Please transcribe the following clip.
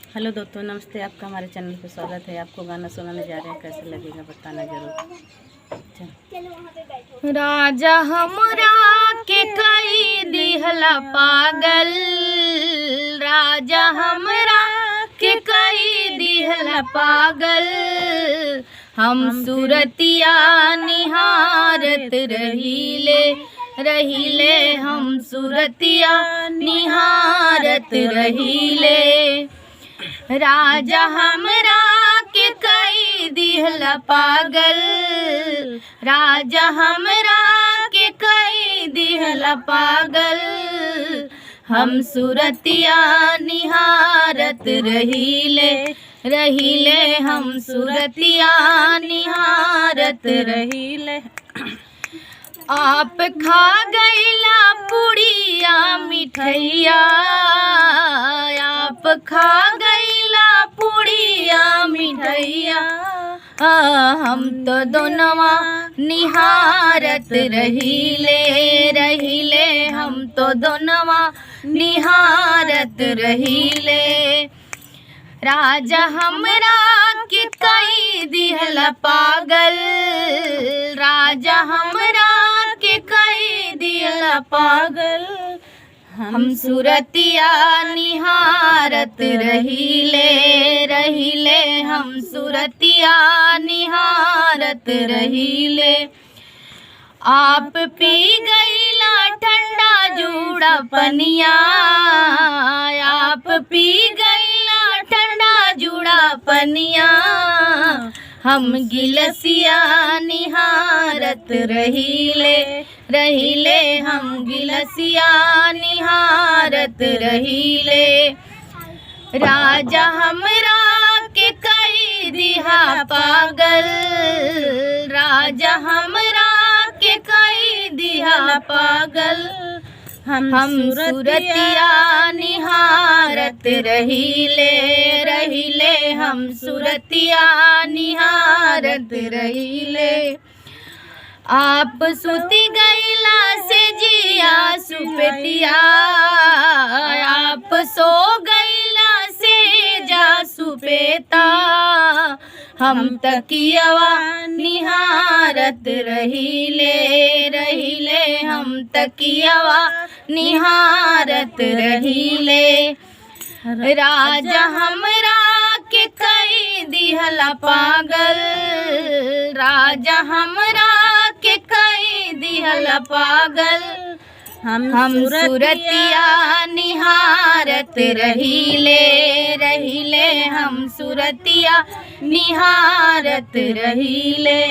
Hello दोस्तों, नमस्ते। आपका हमारे चैनल पर स्वागत है। आपको गाना सुनाने जा रहे हैं, कैसे लगेगा बताना जरूर। राजा हमरा के कई दिहला पागल, राजा हमरा के कई दिहला पागल। हम सूरतिया निहारत रहीले हम सूरतिया निहारत रहीले। राजा हमरा के कई दिहला पागल, राजा हमरा के कई दिहला पागल। हम सूरतिया निहारत रहीले हम सूरतिया निहारत रहीले। आप खा गईला पुड़िया मिठैया, आप खा गईला पुड़िया मिठैया। हम तो दोनवा निहारत रहीले हम तो दोनवा निहारत रहीले। राजा हमरा के कई दिहला पागल, राजा हमरा के कई दिहला पागल। हम सूरतिया निहारत रहीले हम सूरतिया निहारत रहीले। आप पी गईला ठंडा जूड़ा पनिया, आप पी गईला ठंडा जूड़ा पनिया। हम गिलसिया निहारत रहीले हम गिलसिया निहारत रहीले। राजा हमरा के कई दिहा पागल, राजा हमरा के कई दिहा पागल। हम सूरतिया निहारत रहीले हम सूरतिया निहारत रहीले। आप सुती गईला से जिया सुपेटिया, आप सो गईला से जा सुपेता। हम तकियवा निहारत रहीले हम तकियवा निहारत रहीले। राजा हमरा के कई दिहला पागल, राजा हमरा के कई दिहला पागल। हम सूरतिया निहारत रहीले हम सूरतिया निहारत रहीले।